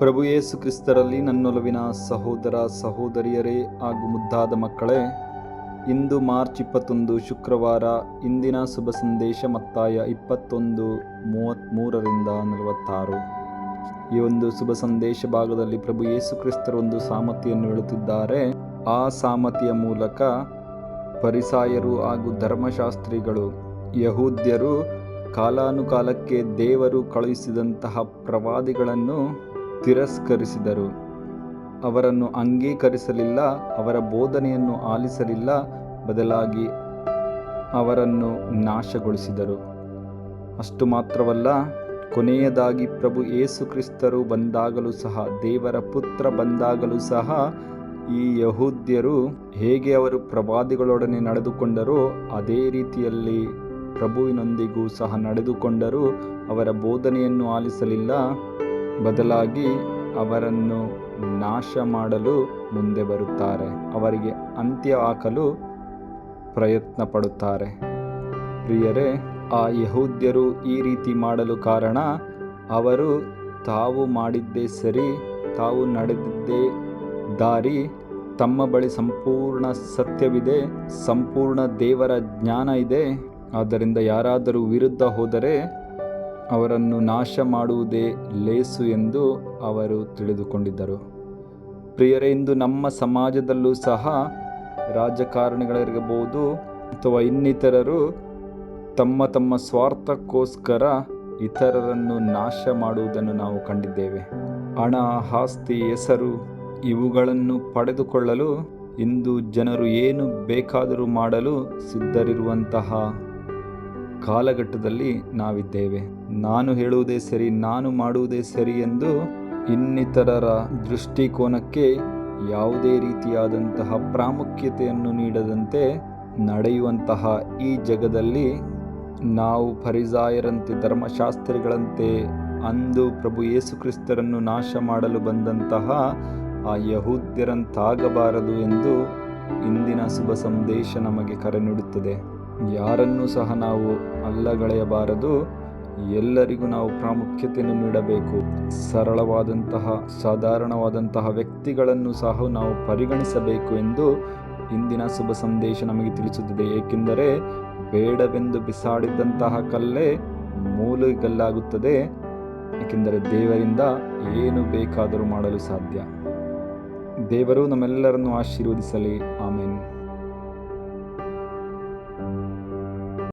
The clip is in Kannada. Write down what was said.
ಪ್ರಭು ಯೇಸು ಕ್ರಿಸ್ತರಲ್ಲಿ ನನ್ನೊಲವಿನ ಸಹೋದರ ಸಹೋದರಿಯರೇ ಹಾಗೂ ಮುದ್ದಾದ ಮಕ್ಕಳೇ, ಇಂದು ಮಾರ್ಚ್ 21 ಶುಕ್ರವಾರ. ಇಂದಿನ ಶುಭ ಸಂದೇಶ ಮತ್ತಾಯ 21:33-46. ಈ ಒಂದು ಶುಭ ಸಂದೇಶ ಭಾಗದಲ್ಲಿ ಪ್ರಭು ಯೇಸು ಕ್ರಿಸ್ತರು ಒಂದು ಸಾಮತೆಯನ್ನು ಹೇಳುತ್ತಿದ್ದಾರೆ. ಆ ಸಾಮತೆಯ ಮೂಲಕ ಫರಿಸಾಯರು ಹಾಗೂ ಧರ್ಮಶಾಸ್ತ್ರಿಗಳು, ಯಹೂದ್ಯರು ಕಾಲಾನುಕಾಲಕ್ಕೆ ದೇವರು ಕಳುಹಿಸಿದಂತಹ ಪ್ರವಾದಿಗಳನ್ನು ತಿರಸ್ಕರಿಸಿದರು. ಅವರನ್ನು ಅಂಗೀಕರಿಸಲಿಲ್ಲ, ಅವರ ಬೋಧನೆಯನ್ನು ಆಲಿಸಲಿಲ್ಲ, ಬದಲಾಗಿ ಅವರನ್ನು ನಾಶಗೊಳಿಸಿದರು. ಅಷ್ಟು ಮಾತ್ರವಲ್ಲ, ಕೊನೆಯದಾಗಿ ಪ್ರಭು ಯೇಸು ಕ್ರಿಸ್ತರು ಬಂದಾಗಲೂ ಸಹ, ದೇವರ ಪುತ್ರ ಬಂದಾಗಲೂ ಸಹ, ಈ ಯಹೂದ್ಯರು ಹೇಗೆ ಅವರು ಪ್ರವಾದಿಗಳೊಡನೆ ನಡೆದುಕೊಂಡರೋ ಅದೇ ರೀತಿಯಲ್ಲಿ ಪ್ರಭುವಿನೊಂದಿಗೂ ಸಹ ನಡೆದುಕೊಂಡರು. ಅವರ ಬೋಧನೆಯನ್ನು ಆಲಿಸಲಿಲ್ಲ, ಬದಲಾಗಿ ಅವರನ್ನು ನಾಶ ಮಾಡಲು ಮುಂದೆ ಬರುತ್ತಾರೆ, ಅವರಿಗೆ ಅಂತ್ಯ ಹಾಕಲು ಪ್ರಯತ್ನ ಪಡುತ್ತಾರೆ. ಪ್ರಿಯರೇ, ಆ ಯಹೂದ್ಯರು ಈ ರೀತಿ ಮಾಡಲು ಕಾರಣ, ಅವರು ತಾವು ಮಾಡಿದ್ದೇ ಸರಿ, ತಾವು ನಡೆದಿದ್ದೇ ದಾರಿ, ತಮ್ಮ ಬಳಿ ಸಂಪೂರ್ಣ ಸತ್ಯವಿದೆ, ಸಂಪೂರ್ಣ ದೇವರ ಜ್ಞಾನ ಇದೆ. ಆದ್ದರಿಂದ ಯಾರಾದರೂ ವಿರುದ್ಧ ಹೋದರೆ ಅವರನ್ನು ನಾಶ ಮಾಡುವುದೇ ಲೇಸು ಎಂದು ಅವರು ತಿಳಿದುಕೊಂಡಿದ್ದರು. ಪ್ರಿಯರೇ, ಇಂದು ನಮ್ಮ ಸಮಾಜದಲ್ಲೂ ಸಹ ರಾಜಕಾರಣಿಗಳಿರಬಹುದು ಅಥವಾ ಇನ್ನಿತರರು ತಮ್ಮ ತಮ್ಮ ಸ್ವಾರ್ಥಕ್ಕೋಸ್ಕರ ಇತರರನ್ನು ನಾಶ ಮಾಡುವುದನ್ನು ನಾವು ಕಂಡಿದ್ದೇವೆ. ಹಣ, ಆಸ್ತಿ, ಹೆಸರು ಇವುಗಳನ್ನು ಪಡೆದುಕೊಳ್ಳಲು ಇಂದು ಜನರು ಏನು ಬೇಕಾದರೂ ಮಾಡಲು ಸಿದ್ಧರಿರುವಂತಹ ಕಾಲಘಟ್ಟದಲ್ಲಿ ನಾವಿದ್ದೇವೆ. ನಾನು ಹೇಳುವುದೇ ಸರಿ, ನಾನು ಮಾಡುವುದೇ ಸರಿ ಎಂದು ಇನ್ನಿತರರ ದೃಷ್ಟಿಕೋನಕ್ಕೆ ಯಾವುದೇ ರೀತಿಯಾದಂತಹ ಪ್ರಾಮುಖ್ಯತೆಯನ್ನು ನೀಡದಂತೆ ನಡೆಯುವಂತಹ ಈ ಜಗದಲ್ಲಿ ನಾವು ಫರಿಸಾಯರಂತೆ, ಧರ್ಮಶಾಸ್ತ್ರಿಗಳಂತೆ ಅಂದು ಪ್ರಭು ಯೇಸು ಕ್ರಿಸ್ತರನ್ನು ನಾಶ ಮಾಡಲು ಬಂದಂತಹ ಆ ಯಹೂದ್ಯರಂತಾಗಬಾರದು ಎಂದು ಇಂದಿನ ಶುಭ ಸಂದೇಶ ನಮಗೆ ಕರೆ ನೀಡುತ್ತದೆ. ಯಾರನ್ನೂ ಸಹ ನಾವು ಅಲ್ಲಗಳೆಯಬಾರದು, ಎಲ್ಲರಿಗೂ ನಾವು ಪ್ರಾಮುಖ್ಯತೆಯನ್ನು ನೀಡಬೇಕು. ಸರಳವಾದಂತಹ, ಸಾಧಾರಣವಾದಂತಹ ವ್ಯಕ್ತಿಗಳನ್ನು ಸಹ ನಾವು ಪರಿಗಣಿಸಬೇಕು ಎಂದು ಇಂದಿನ ಶುಭ ಸಂದೇಶ ನಮಗೆ ತಿಳಿಸುತ್ತದೆ. ಏಕೆಂದರೆ ಬೇಡವೆಂದು ಬಿಸಾಡಿದಂತಹ ಕಲ್ಲೇ ಮೂಲೆಗಲ್ಲಾಗುತ್ತದೆ. ಏಕೆಂದರೆ ದೇವರಿಂದ ಏನು ಬೇಕಾದರೂ ಮಾಡಲು ಸಾಧ್ಯ. ದೇವರು ನಮ್ಮೆಲ್ಲರನ್ನು ಆಶೀರ್ವದಿಸಲಿ. ಆಮೇಲೆ